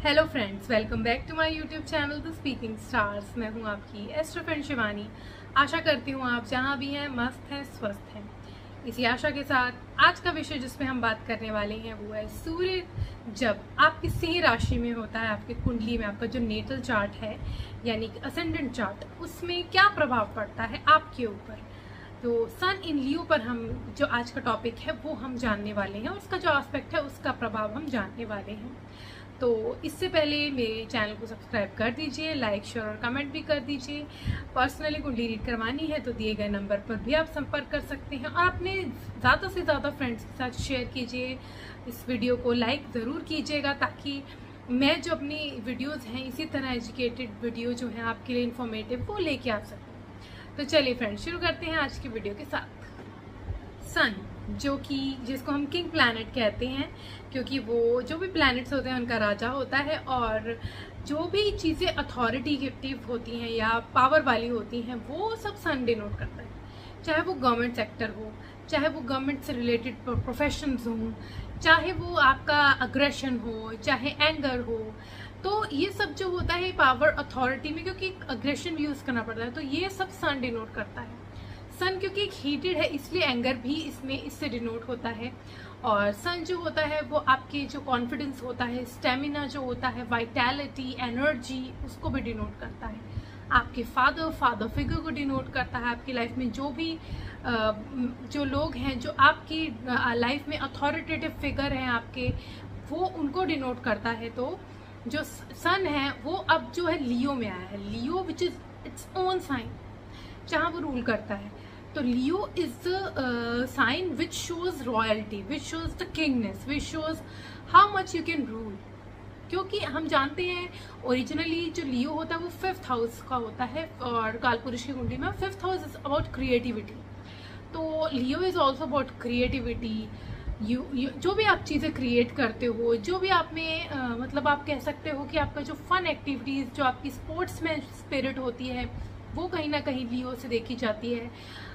Hello friends, welcome back to my YouTube channel the speaking stars. मैं हूं आपकी astro friend Shivani. आशा करती हूं आप जहां भी हैं मस्त हैं, स्वस्थ हैं। इसी आशा के साथ आज का विषय जिसमें हम बात करने वाले हैं वो है सूर्य जब आपकी सिंह राशि में होता है, आपकी कुंडली में, आपका जो नेटल चार्ट है यानी कि असेंडेंट चार्ट, उसमें क्या प्रभाव पड़ता है आपके ऊपर। तो सन इन लियो पर हम जो आज का टॉपिक है वो हम जानने वाले हैं, उसका जो एस्पेक्ट है उसका प्रभाव हम जानने वाले हैं। तो इससे पहले मेरे चैनल को सब्सक्राइब कर दीजिए, लाइक शेयर और कमेंट भी कर दीजिए। पर्सनली कुंडली रीड करवानी है तो दिए गए नंबर पर भी आप संपर्क कर सकते हैं और अपने ज़्यादा से ज़्यादा फ्रेंड्स के साथ शेयर कीजिए। इस वीडियो को लाइक ज़रूर कीजिएगा ताकि मैं जो अपनी वीडियोज़ हैं इसी तरह एजुकेटेड वीडियो जो है आपके लिए इन्फॉर्मेटिव वो लेके आ सकूँ। तो चलिए फ्रेंड्स, शुरू करते हैं आज की वीडियो के साथ। सन जो कि जिसको हम किंग प्लैनेट कहते हैं, क्योंकि वो जो भी प्लैनेट्स होते हैं उनका राजा होता है और जो भी चीज़ें अथॉरिटेटिव होती हैं या पावर वाली होती हैं वो सब सन डिनोट करता है। चाहे वो गवर्नमेंट सेक्टर हो, चाहे वो गवर्नमेंट से रिलेटेड प्रोफेशंस हों, चाहे वो आपका अग्रेशन हो, चाहे एंगर हो, तो ये सब जो होता है पावर अथॉरिटी में, क्योंकि अग्रेशन भी यूज़ करना पड़ता है, तो ये सब सन डिनोट करता है। सन क्योंकि एक हीटेड है इसलिए एंगर भी इससे डिनोट होता है। और सन जो होता है वो आपके जो कॉन्फिडेंस होता है, स्टेमिना जो होता है, वाइटैलिटी, एनर्जी, उसको भी डिनोट करता है। आपके फादर फिगर को डिनोट करता है। आपकी लाइफ में जो भी जो लोग हैं जो आपकी लाइफ में अथॉरिटेटिव फिगर हैं आपके, वो उनको डिनोट करता है। तो जो सन है वो अब जो है लियो में आया है। Leo which is its own sign, जहाँ वो रूल करता है। तो Leo is the sign which shows royalty, which shows the kingness, which shows how much you can rule. क्योंकि हम जानते हैं ओरिजिनली जो लियो होता है वो 5th हाउस का होता है और कालपुरुष की कुंडली में 5th house is about creativity. तो Leo is also about creativity. जो भी आप चीज़ें क्रिएट करते हो, जो भी आप में मतलब आप कह सकते हो कि आपका जो फन एक्टिविटीज़, जो आपकी स्पोर्ट्स में स्पिरिट होती है, वो कहीं ना कहीं लियो से देखी जाती है।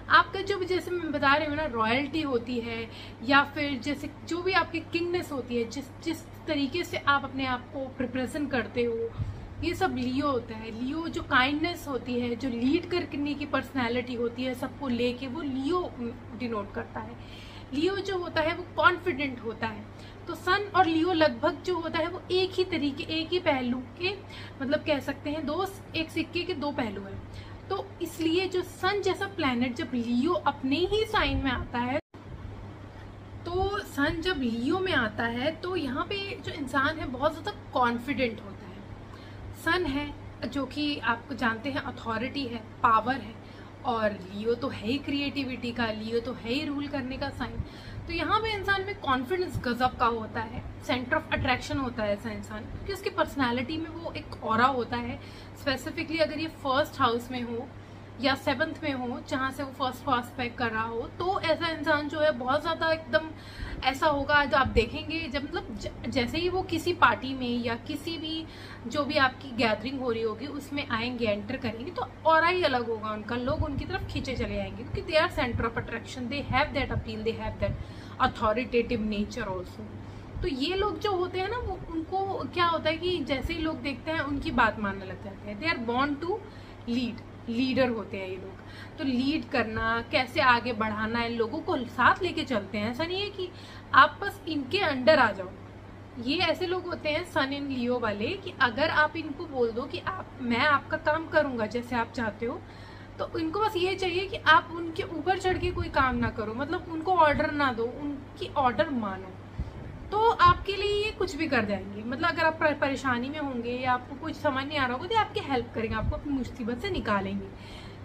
आपका जो भी, जैसे मैं बता रही हूँ ना, रॉयल्टी होती है या फिर जैसे जो भी आपकी किंगनेस होती है, जिस तरीके से आप अपने आप को रिप्रेजेंट करते हो, ये सब लियो होता है। लियो जो काइंडनेस होती है, जो लीड करने की पर्सनैलिटी होती है सबको लेके, वो लियो डिनोट करता है। लियो जो होता है वो कॉन्फिडेंट होता है। तो सन और लियो लगभग जो होता है वो एक ही तरीके, एक ही पहलू के, मतलब कह सकते हैं एक सिक्के के दो पहलू हैं। तो इसलिए जो सन जैसा प्लैनेट जब लियो अपने ही साइन में आता है, तो सन जब लियो में आता है तो यहाँ पे जो इंसान है बहुत ज़्यादा कॉन्फिडेंट होता है। सन है जो कि आपको जानते हैं अथॉरिटी है, पावर है, और लियो तो है ही क्रिएटिविटी का, लियो तो है ही रूल करने का साइन। तो यहाँ पे इंसान में कॉन्फिडेंस गजब का होता है, सेंटर ऑफ अट्रैक्शन होता है ऐसा इंसान, क्योंकि उसकी पर्सनालिटी में वो एक ऑरा होता है। स्पेसिफिकली अगर ये 1st हाउस में हो या 7th में हो, जहाँ से वो फर्स्ट को एस्पेक्ट कर रहा हो, तो ऐसा इंसान जो है बहुत ज़्यादा एकदम ऐसा होगा जो आप देखेंगे जब मतलब जैसे ही वो किसी पार्टी में या किसी भी जो भी आपकी गैदरिंग हो रही होगी उसमें आएंगे, एंटर करेंगे, तो ऑरा ही अलग होगा उनका, लोग उनकी तरफ खींचे चले आएंगे क्योंकि they are center of attraction, they have that appeal, they have that authoritative nature also. तो ये लोग जो होते हैं ना, वो उनको क्या होता है कि जैसे ही लोग देखते हैं उनकी बात मानने लग जाते हैं। They are born to leader होते हैं ये लोग। तो लीड करना, कैसे आगे बढ़ाना है, लोगों को साथ लेके चलते हैं। ऐसा नहीं है कि आप बस इनके अंडर आ जाओ। ये ऐसे लोग होते हैं सन इन लियो वाले कि अगर आप इनको बोल दो कि मैं आपका काम करूंगा जैसे आप चाहते हो, तो इनको बस ये चाहिए कि आप उनके ऊपर चढ़ के कोई काम ना करो, मतलब उनको ऑर्डर ना दो, उनकी ऑर्डर मानो, तो आपके लिए ये कुछ भी कर जाएंगे। मतलब अगर आप परेशानी में होंगे या आपको कुछ समझ नहीं आ रहा होगा तो आपकी हेल्प करेंगे, आपको अपनी मुसीबत से निकालेंगे।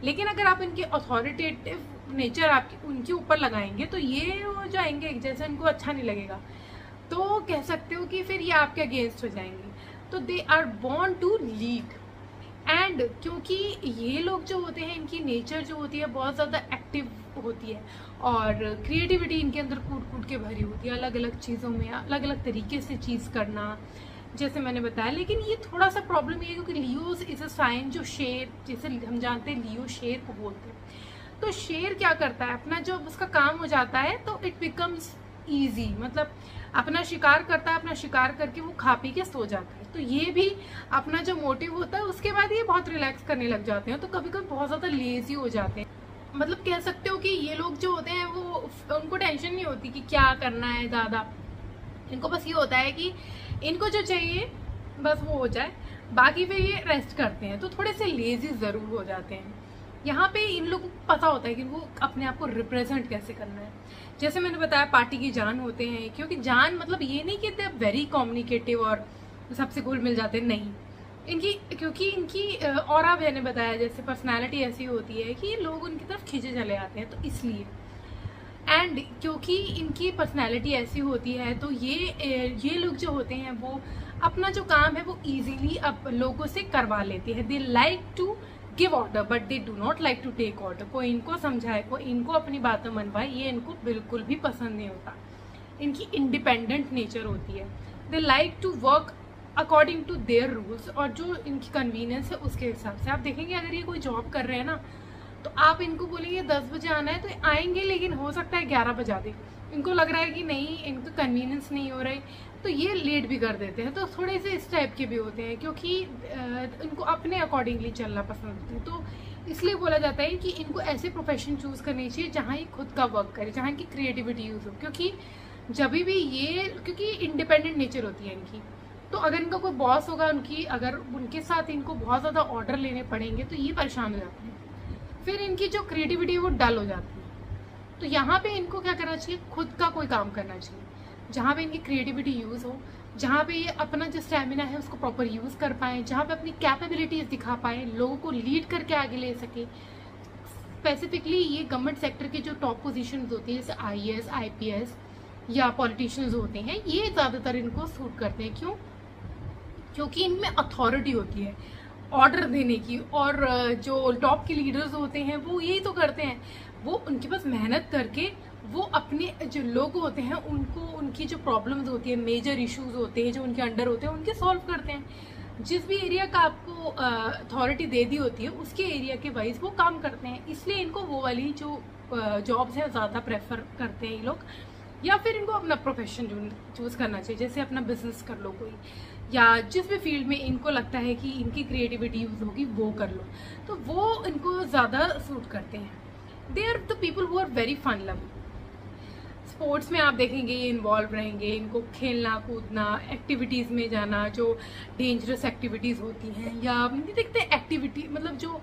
लेकिन अगर आप इनके अथॉरिटेटिव नेचर आपके उनके ऊपर लगाएंगे तो ये हो जाएंगे, जैसे इनको अच्छा नहीं लगेगा तो कह सकते हो कि फिर ये आपके अगेंस्ट हो जाएंगे। तो they are born to lead. And क्योंकि ये लोग जो होते हैं, इनकी नेचर जो होती है बहुत ज़्यादा एक्टिव होती है और क्रिएटिविटी इनके अंदर कूट कूट के भरी होती है, अलग अलग चीज़ों में अलग अलग तरीके से चीज़ करना, जैसे मैंने बताया। लेकिन ये थोड़ा सा प्रॉब्लम ये है क्योंकि लियोज इज अ साइन जो शेर, जैसे हम जानते हैं लियो शेर को बोलते हैं। तो शेर क्या करता है, अपना जब उसका काम हो जाता है तो इट बिकम्स ईजी, मतलब अपना शिकार करता है, अपना शिकार करके वो खा पी के सो जाता है। तो ये भी अपना जो मोटिव होता है उसके बाद ये बहुत रिलैक्स करने लग जाते हैं। तो कभी कभी बहुत ज़्यादा लेजी हो जाते हैं, मतलब कह सकते हो कि ये लोग जो होते हैं वो उनको टेंशन नहीं होती कि क्या करना है ज़्यादा, इनको बस ये होता है कि इनको जो चाहिए बस वो हो जाए, बाकी पे ये रेस्ट करते हैं। तो थोड़े से लेजी ज़रूर हो जाते हैं। यहाँ पे इन लोगों को पता होता है कि इनको अपने आप को रिप्रेजेंट कैसे करना है। जैसे मैंने बताया पार्टी की जान होते हैं, क्योंकि जान मतलब ये नहीं कि दे आर वेरी कम्युनिकेटिव और सबसे घुल मिल जाते हैं, नहीं। इनकी क्योंकि इनकी ऑरा मैंने बताया जैसे पर्सनालिटी ऐसी होती है कि लोग उनकी तरफ खींचे चले आते हैं, तो इसलिए एंड क्योंकि इनकी पर्सनालिटी ऐसी होती है तो ये लोग जो होते हैं वो अपना जो काम है वो इजीली अब लोगों से करवा लेते हैं। They like to give order but they do not like to take order. कोई इनको समझाए, कोई इनको अपनी बातें मनवाए, ये इनको बिल्कुल भी पसंद नहीं होता। इनकी इंडिपेंडेंट नेचर होती है। They like to work according to their rules, और जो इनकी कन्वीनियंस है उसके हिसाब से। आप देखेंगे अगर ये कोई जॉब कर रहे हैं ना तो आप इनको बोलेंगे 10 बजे आना है तो आएंगे, लेकिन हो सकता है 11 बजा दे। इनको लग रहा है कि नहीं, इनको कन्वीनियंस नहीं हो रहा है तो ये लेट भी कर देते हैं। तो थोड़े से इस टाइप के भी होते हैं क्योंकि इनको अपने अकॉर्डिंगली चलना पसंद होता है। तो इसलिए बोला जाता है कि इनको ऐसे प्रोफेशन चूज करनी चाहिए जहाँ ये खुद का वर्क करे, जहाँ इनकी क्रिएटिविटी यूज हो। क्योंकि जब भी ये क्योंकि इंडिपेंडेंट नेचर होती है इनकी, तो अगर इनका कोई बॉस होगा उनकी, अगर उनके साथ इनको बहुत ज़्यादा ऑर्डर लेने पड़ेंगे तो ये परेशान हो जाते हैं, फिर इनकी जो क्रिएटिविटी है वो डल हो जाती है। तो यहाँ पे इनको क्या करना चाहिए, खुद का कोई काम करना चाहिए जहाँ पे इनकी क्रिएटिविटी यूज़ हो, जहाँ पे ये अपना जो स्टेमिना है उसको प्रॉपर यूज़ कर पाएँ, जहाँ पे अपनी कैपेबिलिटीज़ दिखा पाएँ, लोगों को लीड करके आगे ले सके। स्पेसिफिकली ये गवर्नमेंट सेक्टर के जो टॉप पोजीशंस होती है जैसे IAS IPS या पॉलिटिशियंस होते हैं, ये ज़्यादातर इनको सूट करते हैं। क्यों? क्योंकि इनमें अथॉरिटी होती है ऑर्डर देने की, और जो टॉप के लीडर्स होते हैं वो यही तो करते हैं, वो उनके पास मेहनत करके वो अपने जो लोग होते हैं उनको, उनकी जो प्रॉब्लम्स होती है, मेजर इश्यूज होते हैं जो उनके अंडर होते हैं, उनके सॉल्व करते हैं। जिस भी एरिया का आपको अथॉरिटी दे दी होती है उसके एरिया के वाइज वो काम करते हैं, इसलिए इनको वो वाली जो जॉब्स हैं ज़्यादा प्रेफर करते हैं ये लोग। या फिर इनको अपना प्रोफेशन चूज करना चाहिए, जैसे अपना बिजनेस कर लो कोई, या जिस भी फील्ड में इनको लगता है कि इनकी क्रिएटिविटी यूज होगी वो कर लो, तो वो इनको ज़्यादा सूट करते हैं। They are the people who are very fun loving. Sports में आप देखेंगे ये इन्वॉल्व रहेंगे, इनको खेलना कूदना, एक्टिविटीज़ में जाना, जो डेंजरस एक्टिविटीज़ होती हैं, या नहीं देखते एक्टिविटी मतलब जो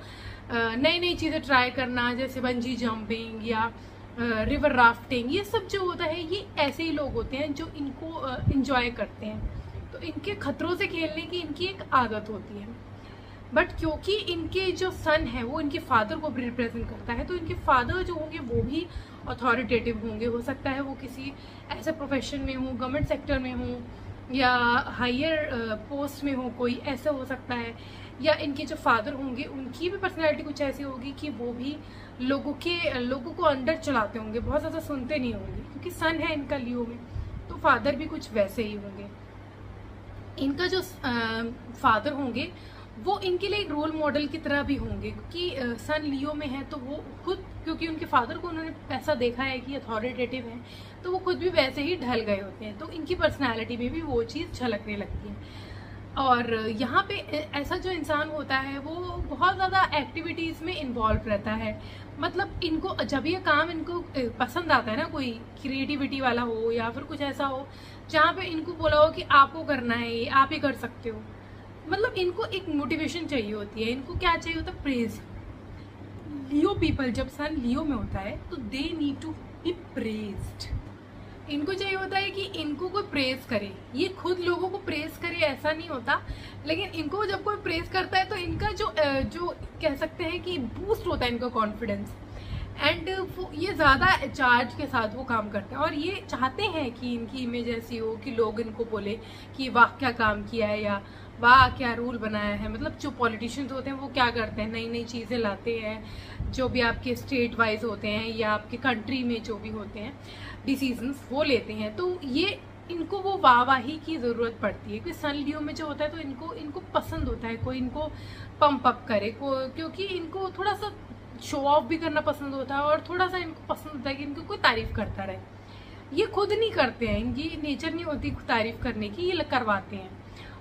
नई नई चीज़ें ट्राई करना, जैसे बंजी जंपिंग या रिवर राफ्टिंग, ये सब जो होता है ये ऐसे ही लोग होते हैं जो इनको इंजॉय करते हैं। तो इनके खतरों से खेलने की इनकी एक आदत होती है। बट क्योंकि इनके जो सन है वो इनके फादर को भी रिप्रेजेंट करता है, तो इनके फादर जो होंगे वो भी अथॉरिटेटिव होंगे। हो सकता है वो किसी ऐसे प्रोफेशन में हो, गवर्नमेंट सेक्टर में हो, या हायर पोस्ट में हो, कोई ऐसा हो सकता है। या इनके जो फादर होंगे उनकी भी पर्सनैलिटी कुछ ऐसी होगी कि वो भी लोगों को अंडर चलाते होंगे, बहुत ज़्यादा सुनते नहीं होंगे, क्योंकि सन है इनका लियो में, तो फादर भी कुछ वैसे ही होंगे। इनका जो फादर होंगे वो इनके लिए एक रोल मॉडल की तरह भी होंगे, क्योंकि सन लियो में है तो वो खुद, क्योंकि उनके फादर को उन्होंने ऐसा देखा है कि अथॉरिटेटिव है, तो वो खुद भी वैसे ही ढल गए होते हैं, तो इनकी पर्सनालिटी में भी वो चीज़ झलकने लगती है। और यहाँ पे ऐसा जो इंसान होता है वो बहुत ज़्यादा एक्टिविटीज़ में इन्वॉल्व रहता है। मतलब इनको जब ये काम इनको पसंद आता है ना, कोई क्रिएटिविटी वाला हो या फिर कुछ ऐसा हो जहाँ पे इनको बोला हो कि आपको करना है, ये आप ही कर सकते हो, मतलब इनको एक मोटिवेशन चाहिए होती है। इनको क्या चाहिए होता है? प्रेज। लियो पीपल जब सन लियो में होता है तो they need to be praised. इनको चाहिए होता है कि इनको कोई प्रेज करे, ये खुद लोगों को प्रेज करे ऐसा नहीं होता, लेकिन इनको जब कोई प्रेज करता है तो इनका जो कह सकते हैं कि बूस्ट होता है इनका कॉन्फिडेंस, एंड ये ज़्यादा चार्ज के साथ वो काम करते हैं, और ये चाहते हैं कि इनकी इमेज ऐसी हो कि लोग इनको बोले कि वाह क्या काम किया है, या वाह क्या रूल बनाया है। मतलब जो पॉलिटिशियंस होते हैं वो क्या करते हैं, नई नई चीज़ें लाते हैं, जो भी आपके स्टेट वाइज होते हैं या आपके कंट्री में जो भी होते हैं डिसीजंस वो लेते हैं, तो ये इनको वो वाहवाही की ज़रूरत पड़ती है। क्योंकि सन लियो में जो होता है तो इनको पसंद होता है कोई इनको पंप अप करे, क्योंकि इनको थोड़ा सा शो ऑफ भी करना पसंद होता है, और थोड़ा सा इनको पसंद होता है कि इनको कोई तारीफ करता रहे। ये खुद नहीं करते हैं, इनकी नेचर नहीं होती तारीफ करने की, ये करवाते हैं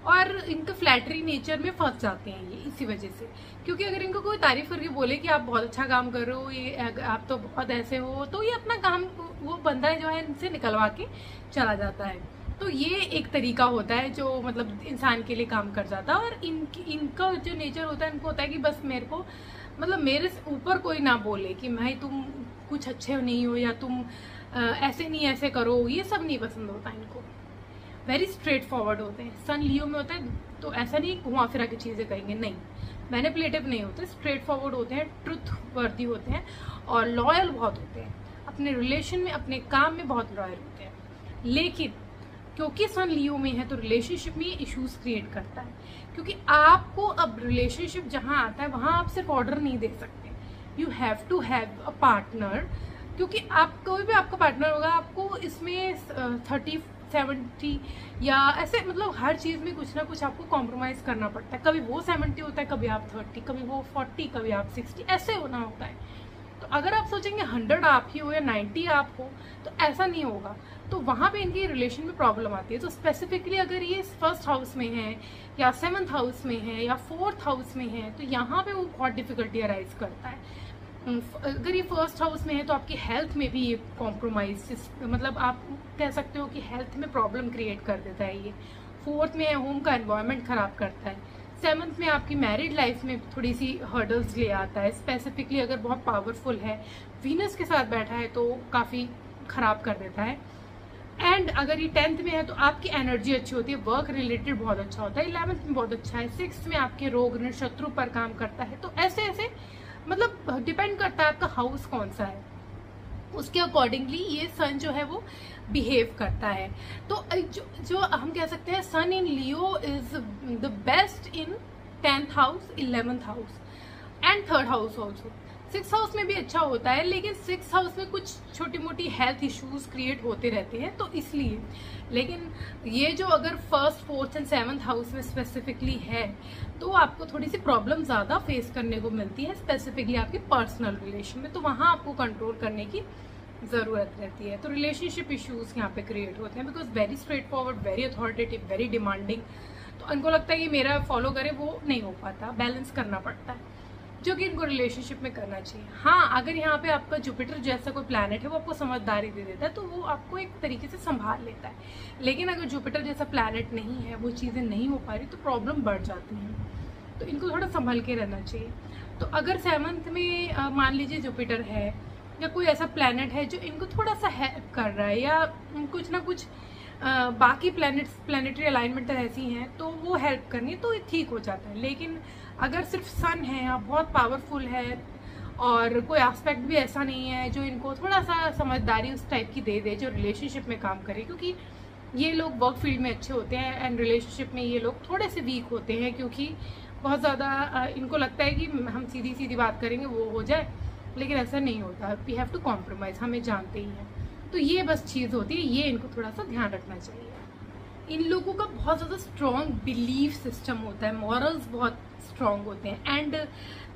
और इनका फ्लैटरी नेचर में फंस जाते हैं ये इसी वजह से। क्योंकि अगर इनको कोई तारीफ करके बोले कि आप बहुत अच्छा काम कर रहे हो, ये आप तो बहुत ऐसे हो, तो ये अपना काम वो बंदा जो है इनसे निकलवा के चला जाता है। तो ये एक तरीका होता है जो मतलब इंसान के लिए काम कर जाता है। और इनका जो नेचर होता है, इनको होता है कि बस मेरे को मतलब मेरे ऊपर कोई ना बोले कि भाई तुम कुछ अच्छे नहीं हो या तुम ऐसे नहीं ऐसे करो, ये सब नहीं पसंद होता इनको। वेरी स्ट्रेट फॉरवर्ड होते हैं। सन लियो में होता है तो ऐसा नहीं घुमा फिरा की चीजें कहेंगे, नहीं, मैनिपुलेटिव नहीं होते, स्ट्रेट फॉरवर्ड होते हैं, ट्रुथ वर्दी होते हैं और लॉयल बहुत होते हैं। अपने रिलेशन में, अपने काम में बहुत लॉयल होते हैं। लेकिन क्योंकि सन लियो में है तो रिलेशनशिप में इश्यूज क्रिएट करता है। क्योंकि आपको अब रिलेशनशिप जहां आता है वहां आप सिर्फ ऑर्डर नहीं दे सकते, you have to have a partner. क्योंकि आप कोई भी आपका पार्टनर होगा, आपको इसमें 30 70 या ऐसे मतलब हर चीज में कुछ ना कुछ आपको कॉम्प्रोमाइज करना पड़ता है। कभी वो 70 होता है, कभी आप 30, कभी वो 40, कभी आप 60, ऐसे होना होता है। तो अगर आप सोचेंगे 100 आप ही हो या 90 आप हो, तो ऐसा नहीं होगा। तो वहां पे इनके रिलेशन में प्रॉब्लम आती है। तो स्पेसिफिकली अगर ये फर्स्ट हाउस में है या 7th हाउस में है या 4th हाउस में है, तो यहाँ पे वो बहुत डिफिकल्टी अराइज करता है। अगर ये फर्स्ट हाउस में है तो आपकी हेल्थ में भी ये कॉम्प्रोमाइज, मतलब आप कह सकते हो कि हेल्थ में प्रॉब्लम क्रिएट कर देता है ये। 4th में है होम का एनवायरनमेंट खराब करता है। 7th में आपकी मैरिड लाइफ में थोड़ी सी हर्डल्स ले आता है। स्पेसिफिकली अगर बहुत पावरफुल है, वीनस के साथ बैठा है तो काफ़ी खराब कर देता है। एंड अगर ये 10th में है तो आपकी एनर्जी अच्छी होती है, वर्क रिलेटेड बहुत अच्छा होता है। 11th में बहुत अच्छा है। 6th में आपके रोग ऋण शत्रु पर काम करता है। तो ऐसे ऐसे मतलब डिपेंड करता है आपका हाउस कौन सा है, उसके अकॉर्डिंगली ये सन जो है वो बिहेव करता है। तो जो हम कह सकते हैं sun in Leo is the best in 10th house, 11th house and 3rd house also. 6th house में भी अच्छा होता है, लेकिन 6th हाउस में कुछ छोटी मोटी हेल्थ इश्यूज क्रिएट होते रहते हैं, तो इसलिए। लेकिन ये जो अगर 1st, 4th and 7th house में स्पेसिफिकली है तो आपको थोड़ी सी प्रॉब्लम ज्यादा फेस करने को मिलती है, स्पेसिफिकली आपके पर्सनल रिलेशन में। तो वहां आपको कंट्रोल करने की जरूरत रहती है। तो रिलेशनशिप इश्यूज यहाँ पे क्रिएट होते हैं, because very straight forward, very authoritative, very demanding. तो इनको लगता है कि मेरा फॉलो करे, वो नहीं हो पाता, बैलेंस करना पड़ता है, जो कि इनको रिलेशनशिप में करना चाहिए। हाँ, अगर यहाँ पे आपका जुपिटर जैसा कोई प्लैनेट है वो आपको समझदारी दे देता है, तो वो आपको एक तरीके से संभाल लेता है। लेकिन अगर जुपिटर जैसा प्लैनेट नहीं है, वो चीज़ें नहीं हो पा रही, तो प्रॉब्लम बढ़ जाती है। तो इनको थोड़ा संभल के रहना चाहिए। तो अगर 7th में मान लीजिए जुपिटर है या कोई ऐसा प्लैनेट है जो इनको थोड़ा सा हेल्प कर रहा है, या कुछ ना कुछ बाकी प्लैनेटरी अलाइनमेंट ऐसी हैं तो वो हेल्प करनी है, तो ये ठीक हो जाता है। लेकिन अगर सिर्फ सन है या बहुत पावरफुल है और कोई एस्पेक्ट भी ऐसा नहीं है जो इनको थोड़ा सा समझदारी उस टाइप की दे दे जो रिलेशनशिप में काम करे, क्योंकि ये लोग वर्क फील्ड में अच्छे होते हैं एंड रिलेशनशिप में ये लोग थोड़े से वीक होते हैं, क्योंकि बहुत ज़्यादा इनको लगता है कि हम सीधी सीधी बात करेंगे वो हो जाए, लेकिन ऐसा नहीं होता। वी हैव टू कॉम्प्रोमाइज, हमें जानते ही हैं। तो ये बस चीज़ होती है, ये इनको थोड़ा सा ध्यान रखना चाहिए। इन लोगों का बहुत ज़्यादा स्ट्रॉन्ग बिलीफ सिस्टम होता है, मॉरल्स बहुत स्ट्रॉन्ग होते हैं and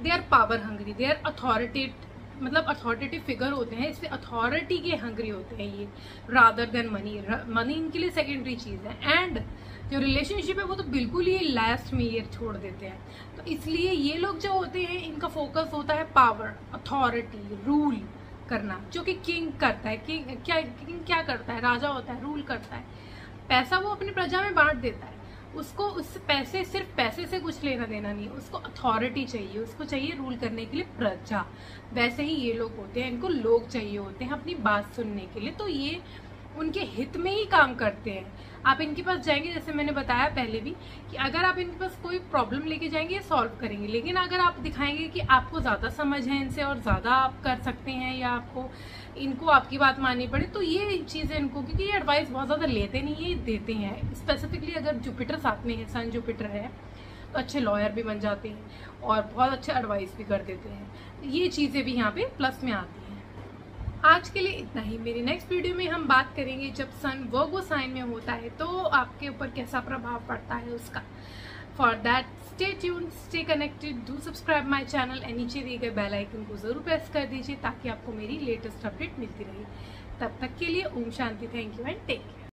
they are power hungry, they are authoritative figure होते हैं, इसलिए अथॉरिटी के हंग्री होते हैं ये, रादर देन मनी। मनी इनके लिए सेकेंडरी चीज़ है एंड जो रिलेशनशिप है वो तो बिल्कुल ही लास्ट में ये छोड़ देते हैं। तो इसलिए ये लोग जो होते हैं इनका फोकस होता है पावर, अथॉरिटी, रूल करना, जो कि किंग करता है। किंग क्या करता है? राजा होता है, रूल करता है। पैसा वो अपनी प्रजा में बांट देता है, उसको उस पैसे, सिर्फ पैसे से कुछ लेना देना नहीं, उसको अथॉरिटी चाहिए, उसको चाहिए रूल करने के लिए प्रजा। वैसे ही ये लोग होते हैं, इनको लोग चाहिए होते हैं अपनी बात सुनने के लिए, तो ये उनके हित में ही काम करते हैं। आप इनके पास जाएंगे, जैसे मैंने बताया पहले भी कि अगर आप इनके पास कोई प्रॉब्लम लेके जाएंगे ये सॉल्व करेंगे, लेकिन अगर आप दिखाएंगे कि आपको ज्यादा समझ है इनसे और ज्यादा आप कर सकते हैं या आपको इनको आपकी बात माननी पड़े, तो ये चीजें इनको, क्योंकि ये एडवाइस बहुत ज्यादा लेते नहीं है, देते हैं। स्पेसिफिकली अगर जुपिटर साथ में है, सन जुपिटर है, तो अच्छे लॉयर भी बन जाते हैं और बहुत अच्छे एडवाइस भी कर देते हैं। ये चीजें भी यहाँ पे प्लस में आती हैं। आज के लिए इतना ही। मेरी नेक्स्ट वीडियो में हम बात करेंगे जब सन वर्गो साइन में होता है तो आपके ऊपर कैसा प्रभाव पड़ता है उसका। For that stay tuned, stay connected, do subscribe my channel and नीचे दिए गए बेल आइकन को जरूर प्रेस कर दीजिए ताकि आपको मेरी लेटेस्ट अपडेट मिलती रहे। तब तक के लिए ओम शांति, thank you and take care.